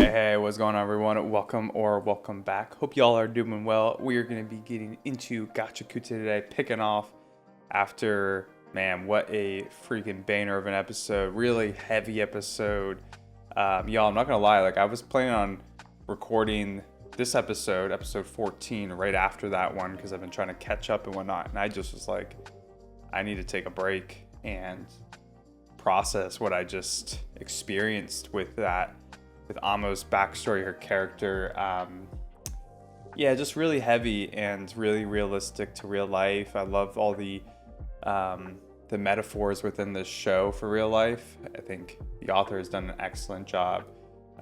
Hey, what's going on, everyone? Welcome back. Hope y'all are doing well. We are going to be getting into Gachiakuta today, picking off after, man, what a freaking banger of an episode. Really heavy episode. Y'all, I'm not going to lie, I was planning on recording this episode 14, right after that one, because I've been trying to catch up and whatnot. And I just was like, I need to take a break and process what I just experienced with Amo's backstory, her character. Just really heavy and really realistic to real life. I love all the metaphors within this show for real life. I think the author has done an excellent job.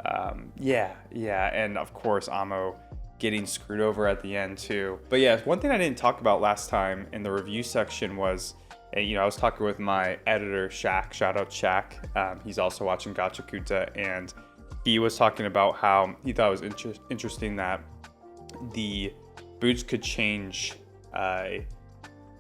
And of course Amo getting screwed over at the end too. But yeah, one thing I didn't talk about last time in the review section was, I was talking with my editor Shaq. Shout out Shaq. He's also watching Gachiakuta, and he was talking about how he thought it was interesting that the boots could change to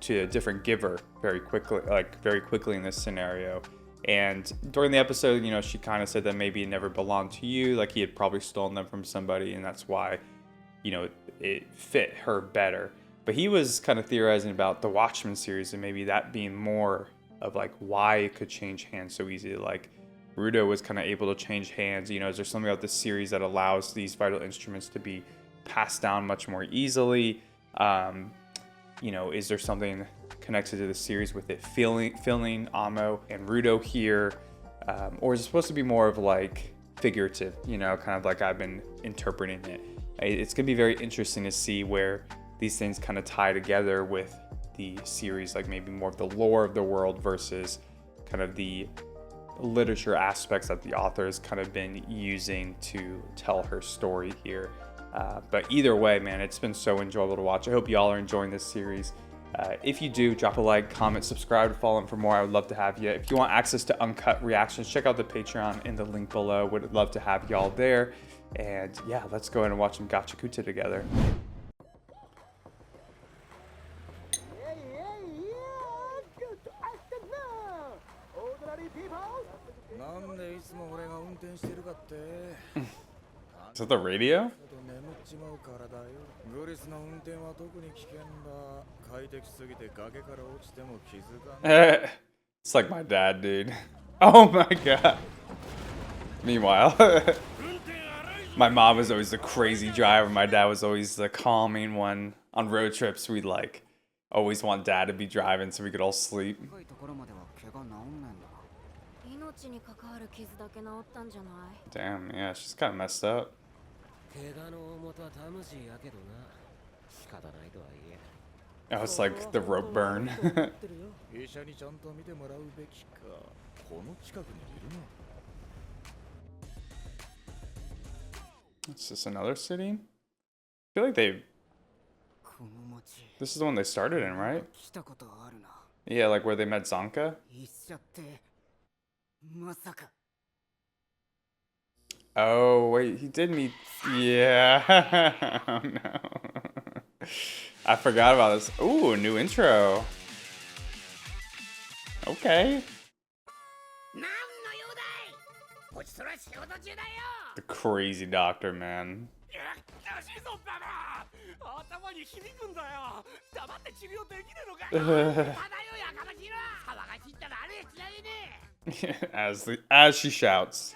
a different giver very quickly in this scenario. And during the episode, she kind of said that maybe it never belonged to you, like he had probably stolen them from somebody, and that's why, it fit her better. But he was kind of theorizing about the Watchmen series and maybe that being more of why it could change hands so easily. Rudo was kind of able to change hands. Is there something about this series that allows these vital instruments to be passed down much more easily? Is there something connected to the series with it filling Amo and Rudo here? Or is it supposed to be more of figurative, kind of like I've been interpreting it? It's going to be very interesting to see where these things kind of tie together with the series, maybe more of the lore of the world versus kind of the literature aspects that the author has kind of been using to tell her story here. But either way, man, it's been so enjoyable to watch. I hope y'all are enjoying this series. If you do, drop a like, comment, subscribe, follow them for more. I would love to have you. If you want access to uncut reactions, check out the Patreon in the link below. Would love to have y'all there. And yeah, let's go ahead and watch some Gachiakuta together. Is that the radio? It's like my dad, dude. Oh my god. Meanwhile, my mom was always the crazy driver. My dad was always the calming one. On road trips, we'd always want dad to be driving so we could all sleep. Damn, yeah, she's kind of messed up. Oh, it's like the rope burn. Is this another city? I feel like this is the one they started in, right? Yeah, where they met Zanka. Oh, wait, he did meet... Yeah. Oh, no. I forgot about this. Ooh, new intro. Okay. The crazy doctor, man. As she shouts.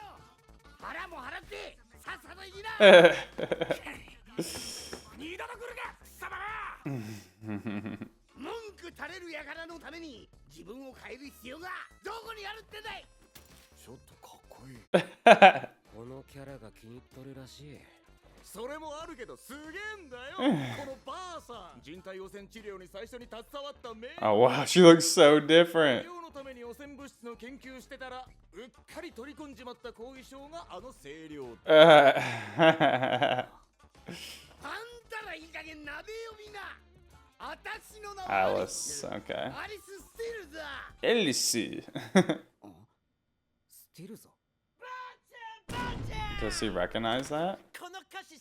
Oh wow, she looks so different. Alice, okay. Alice. Does he recognize that?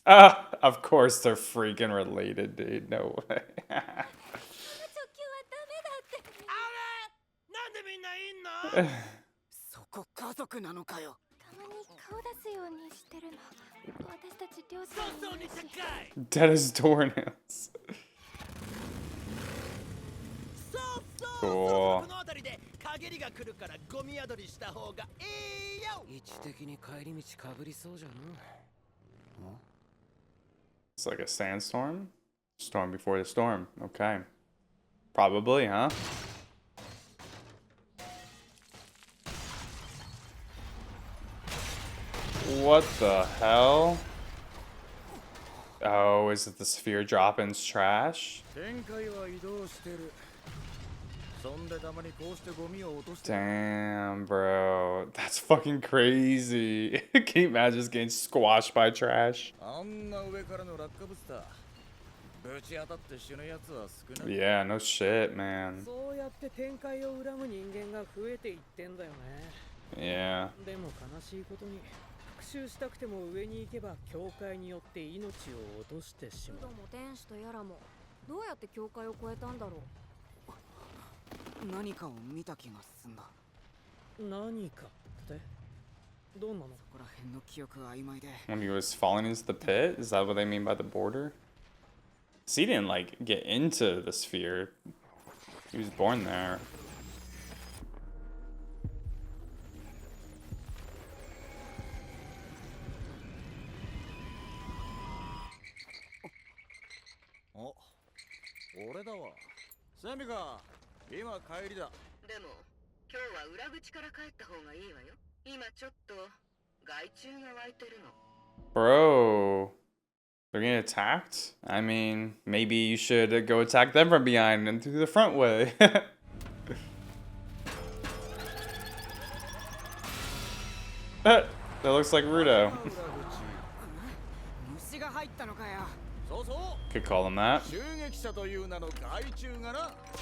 Of course they're freaking related, dude. No way. Dead as doornails. Cool. It's like a sandstorm? Storm before the storm. Okay. Probably, huh? What the hell? Oh, is it the sphere dropping's trash? Damn, bro. That's fucking crazy. Can you imagine just getting squashed by trash? Yeah, no shit, man. Yeah. 復讐したくても上に行けば教会によって命を落としてしまう。も天使とやらもどうやって教会を越えたんだろう。何かを見た気がすんだ。何かってどんなの？そこら辺の記憶が曖昧で。When he was falling into the pit, is that what they mean by the border? So he didn't like get into the sphere. He was born there. Bro, they're getting attacked? I mean, maybe you should go attack them from behind and through the front way. That looks like Rudo. Could call him that.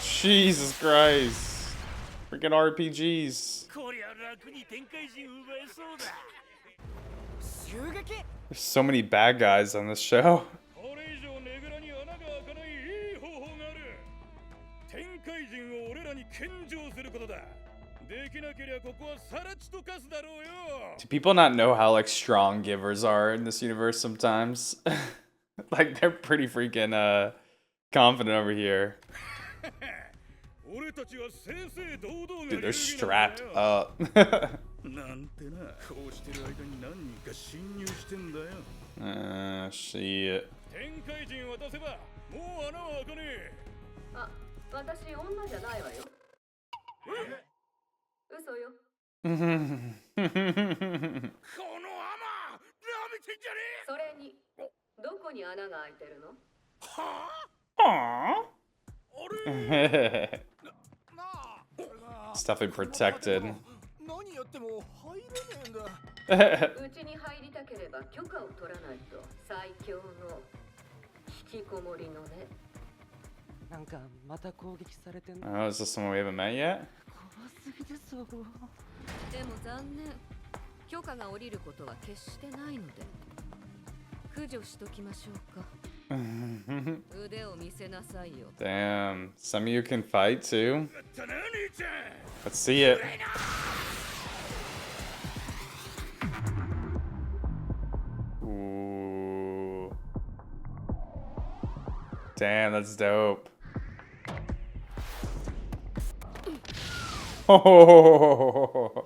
Jesus Christ. Freaking RPGs. There's so many bad guys on this show. Do people not know how like strong givers are in this universe sometimes? Like they're pretty freaking confident over here. Dude, they're strapped up. Shit. It's definitely protected. Oh, is this someone we haven't met yet? Damn, some of you can fight too. Let's see it. Ooh. Damn, that's dope. Oh,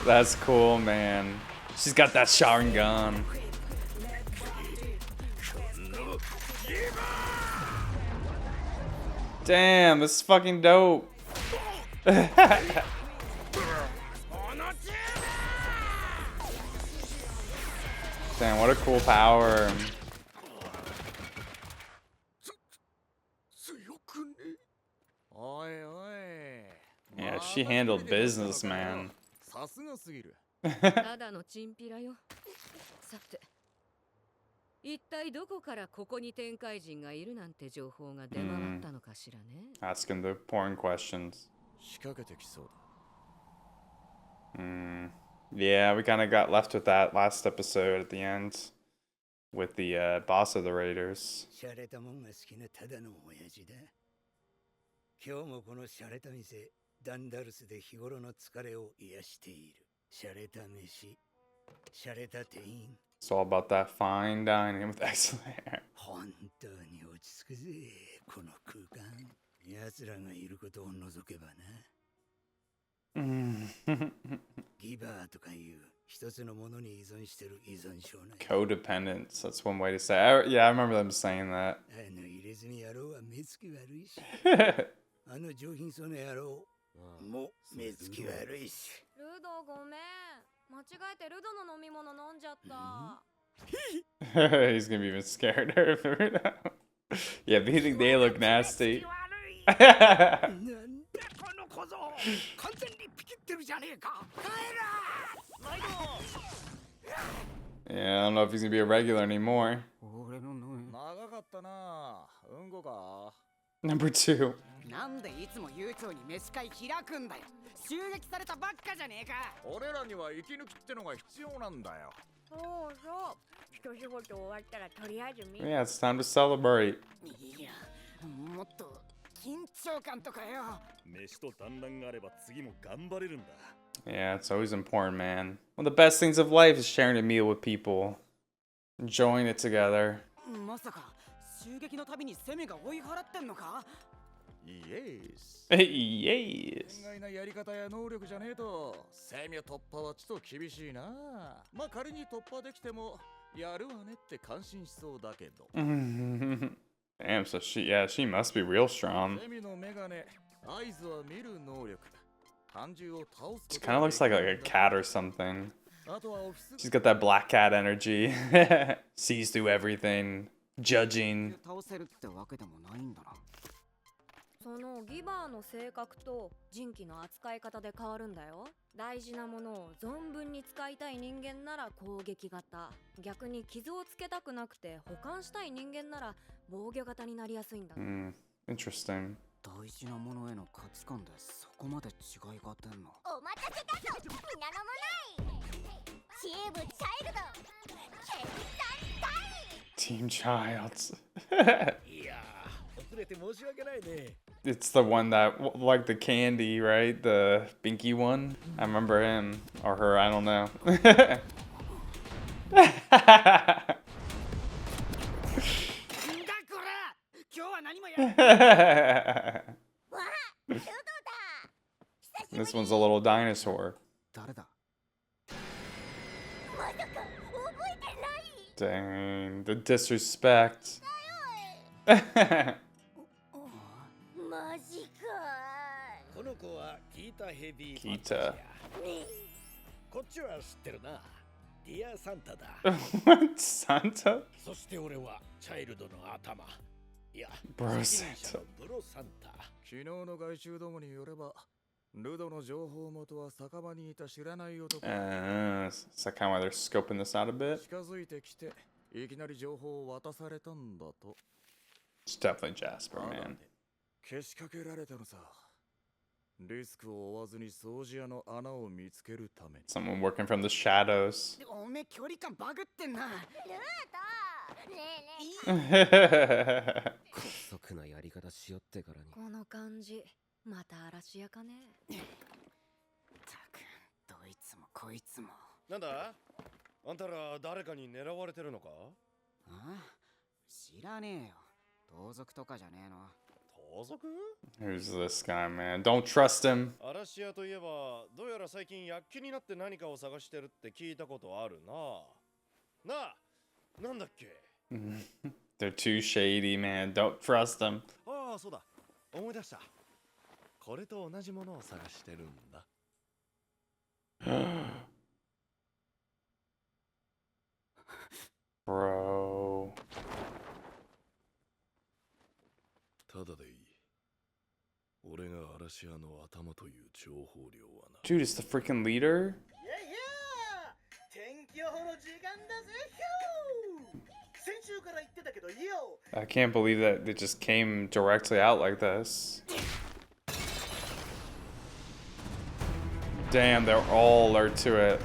that's cool, man. She's got that Sharingan. Damn, this is fucking dope. Damn, what a cool power. Yeah, she handled business, man. Asking the important questions. Yeah, we kind of got left with that last episode at the end with the boss of the Raiders. It's all about that fine dining with excellent hair. 本当に落ち着くぜ、この空間。奴らがいることを除けばな。ギバーとかいう一つのものに依存してる依存症な。Codependence. That's one way to say it. Yeah, I remember them saying that. 入れ墨野郎は目つき悪いし。上品そうな野郎も目つき悪いし。ルドごめん。間違えてルドの飲み物飲んじゃった。He's gonna be even scared of Rudo. Yeah, but you think they look nasty. Yeah, I don't know if he's gonna be a regular anymore. Number 2. なんでいつも悠長に飯会開くんだよ。襲撃されたばっかじゃねえか。俺らには息抜きってのが必要なんだよ。そうそう。一仕事終わったらとりあえずみんな。 Yeah, it's time to celebrate. いや、もっと緊張感とかよ。飯と団らんがあれば次も頑張れるんだ。 Yeah, it's always important, man. One of the best things of life is sharing a meal with people, enjoying it together. まさか襲撃のたびにセミが追い払ってんのか？イエス。Yes. 意外なやり方や能力じゃねえと、セミ突破はちょっと厳しいな。まあ仮に突破できてもやるわねって感心しそうだけど。Damn, so she must be real strong. セミのメガネ、合図は見る能力。単獣を倒す。She kind of looks like a cat or something. あとはオフィス。 She's got that black cat energy. Sees through everything, judging. 倒せるってわけでもないんだな。そのギバーの性格と人気の扱い方で変わるんだよ。大事なものを存分に使いたい人間なら攻撃型、逆に傷をつけたくなくて保管したい人間なら防御型になりやすいんだ。Interesting. 大事なものへの価値観でそこまで違いが出んの。お待たせだぞ、皆のもないチームチャイルド決断隊 Team Childs. いやー、遅れて申し訳ないね。 It's the one that, like the candy, right? The Binky one. I remember him or her. I don't know. なんだこら、今日は何もやる。わあ、ルドだ This one's a little dinosaur. 誰だ？まさか覚えてない Dang, the disrespect. マジかこの子はキータヘビー。キータ。こっちは知ってるな。ディアサンタだ。What? Santa? そして俺はチャイルドの頭。いや、 Bro 責任者 Santa. のブロサンタ。昨日の外周どもによれば、ルドの情報元は酒場にいた知らない男。Is that kind of why they're scoping this out a bit? 近づいてきて、いきなり情報を渡されたんだと。 It's definitely Jasper, man. けしかけられたのさ。リスクを負わずに掃除屋の穴を見つけるために。 Someone working from the shadows. おめえ距離感バグってんな。ルートねえね姑息なやり方しよってからに。この感じ、また嵐やかね。たく、どいつもこいつも。なんだ？あんたら誰かに狙われてるのか？あ？知らねえよ。盗賊とかじゃねえの。盗賊？ Who's this guy, man? Don't trust him. 嵐屋といえば、どうやら最近躍起になって何かを探してるって聞いたことあるな。なあ、なんだっけ？ They're too shady, man. Don't trust them. ああ、そうだ。思い出した。これと同じものを探してるんだ。Bro. ただでいい。俺が嵐屋の頭という情報量はな。 Dude, it's the freaking leader? 天気予報の時間だぜ。先週から言ってたけどよ。 I can't believe that it just came directly out like this. Damn, they're all alert to it.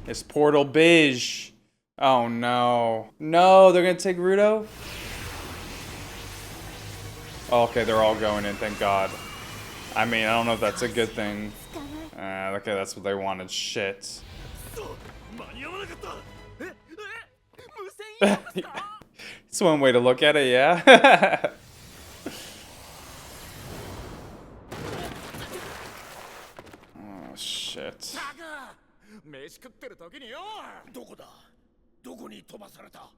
It's Portal Bij. Oh no. No, they're gonna take Rudo? Oh, okay, they're all going in, thank God. I mean, I don't know if that's a good thing. Okay, that's what they wanted. Shit. It's one way to look at it, yeah. Oh, shit. 飯食ってる時によ。どこだどこに飛ばされた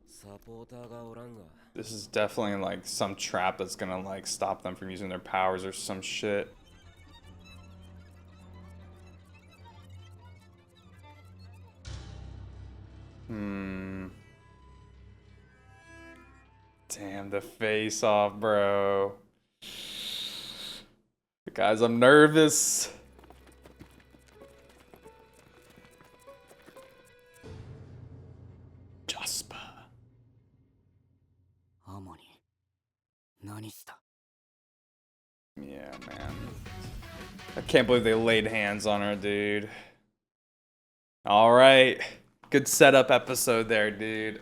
サポーターがおらんが。 This is definitely like some trap that's gonna like stop them from using their powers or some shit. Damn, the face off, bro. Guys, I'm nervous. Jasper. アモニ何した Yeah, man. I can't believe they laid hands on her, dude. All right. Good setup episode there, dude.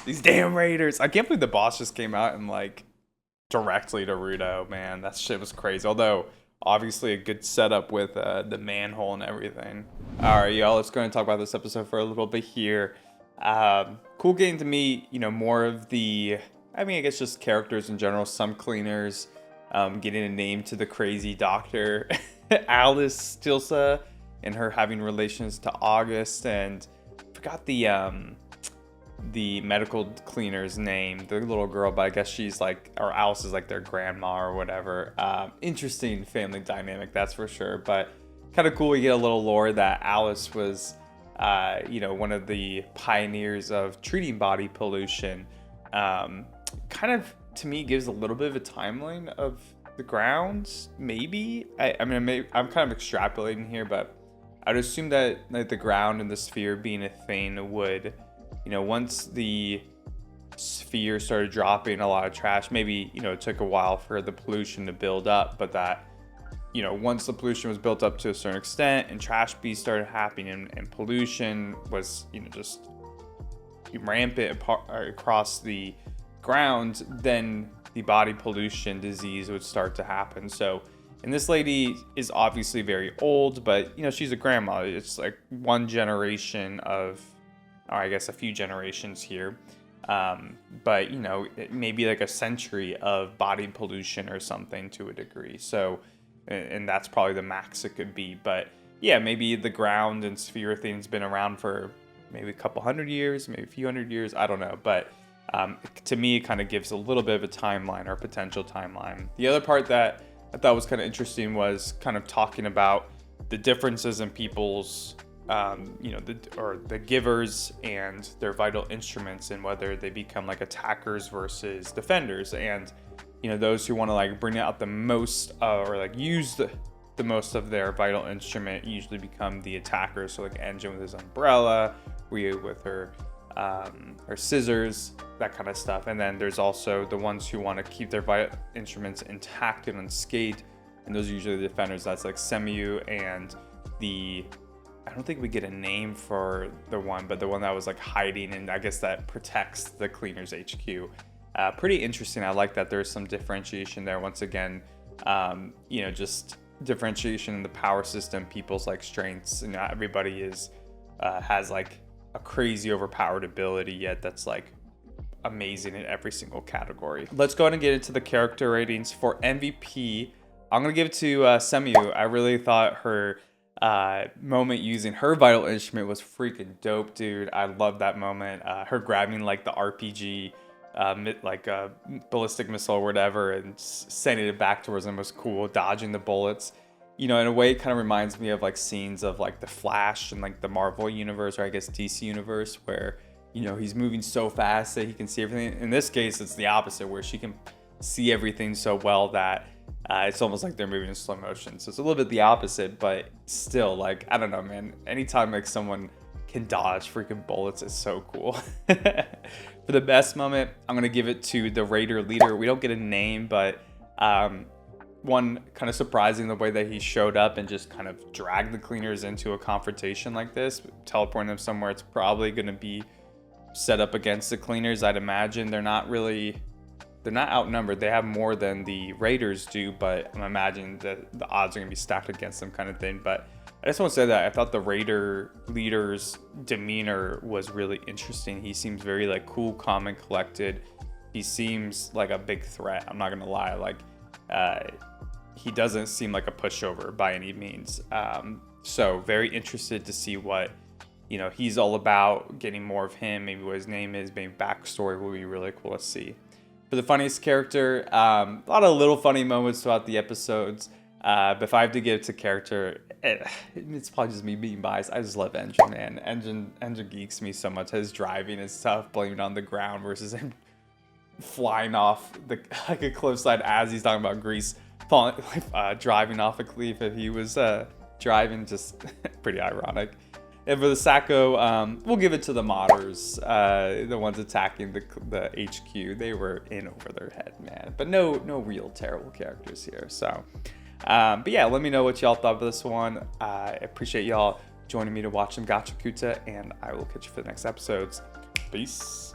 These damn Raiders. I can't believe the boss just came out and like directly to Rudo, man. That shit was crazy. Although, obviously a good setup with the manhole and everything. All right, y'all. Let's go and talk about this episode for a little bit here. Cool getting to meet, you know, more of the, I mean, I guess just characters in general. Some cleaners, getting a name to the crazy doctor, Alice Stilsa, and her having relations to August, and I forgot the medical cleaner's name, the little girl, but I guess she's like, or Alice is like their grandma or whatever. Interesting family dynamic, that's for sure. But kind of cool, we get a little lore that Alice was, you know, one of the pioneers of treating body pollution. Kind of, to me, gives a little bit of a timeline of the grounds, maybe. I mean, I'm kind of extrapolating here, but I'd assume that like, the ground and the sphere being a thing would, you know, once the sphere started dropping a lot of trash, maybe, you know, it took a while for the pollution to build up, but that, you know, once the pollution was built up to a certain extent and trash beasts started happening and pollution was, you know, just rampant across the ground, then the body pollution disease would start to happen. So, and this lady is obviously very old, but, you know, she's a grandma. It's like one generation of, or I guess a few generations here. But, you know, it may be like a century of body pollution or something to a degree. So, and that's probably the max it could be. But yeah, maybe the ground and sphere thing's been around for maybe a couple hundred years, maybe a few hundred years. I don't know. But to me, it kind of gives a little bit of a timeline or potential timeline. The other part that I thought was kind of interesting was kind of talking about the differences in people's, you know, the givers and their vital instruments, and whether they become like attackers versus defenders. And, you know, those who want to like bring out the most or like use the most of their vital instrument usually become the attackers. So like Engine with his umbrella, Ryu with her scissors, that kind of stuff. And then there's also the ones who want to keep their vital instruments intact and unscathed, and those are usually the defenders. That's like SEMIU and I don't think we get a name for the one, but the one that was like hiding, and I guess that protects the cleaners HQ. Pretty interesting. I like that there's some differentiation there. Once again, you know, just differentiation in the power system, people's like strengths. You know, everybody is has like a crazy overpowered ability, yet that's like amazing in every single category. Let's go ahead and get into the character ratings. For MVP, I'm gonna give it to SEMIU. I really thought her moment using her vital instrument was freaking dope, dude. I love that moment. Her grabbing like the RPG, like a ballistic missile or whatever, and sending it back towards him was cool. Dodging the bullets, you know, in a way, it kind of reminds me of like scenes of like the Flash and like the Marvel universe, or I guess DC universe, where, you know, he's moving so fast that he can see everything. In this case, it's the opposite, where she can see everything so well that it's almost like they're moving in slow motion. So it's a little bit the opposite, but still, like, I don't know, man. Anytime like someone can dodge freaking bullets is so cool. For the best moment, I'm gonna give it to the Raider leader. We don't get a name, but one, kind of surprising the way that he showed up and just kind of dragged the cleaners into a confrontation like this, teleporting them somewhere. It's probably gonna be set up against the cleaners. I'd imagine they're they're not outnumbered. They have more than the Raiders do, but I'm imagining that the odds are going to be stacked against them kind of thing. But I just want to say that I thought the Raider leader's demeanor was really interesting. He seems very like cool, calm, and collected. He seems like a big threat. I'm not going to lie. Like, he doesn't seem like a pushover by any means. So very interested to see what, he's all about, getting more of him, maybe what his name is, maybe backstory will be really cool to see. For the funniest character, a lot of little funny moments throughout the episodes. But if I have to give it to character, it's probably just me being biased. I just love Engine, man. Engine geeks me so much. His driving is tough, blaming on the ground versus him flying off like a cliffside as he's talking about Greece, driving off a cliff if he was driving, just pretty ironic. And for the Sacco, we'll give it to the modders, the ones attacking the HQ. They were in over their head, man. But no real terrible characters here. So, but yeah, let me know what y'all thought of this one. I appreciate y'all joining me to watch some Gachiakuta, and I will catch you for the next episodes. Peace.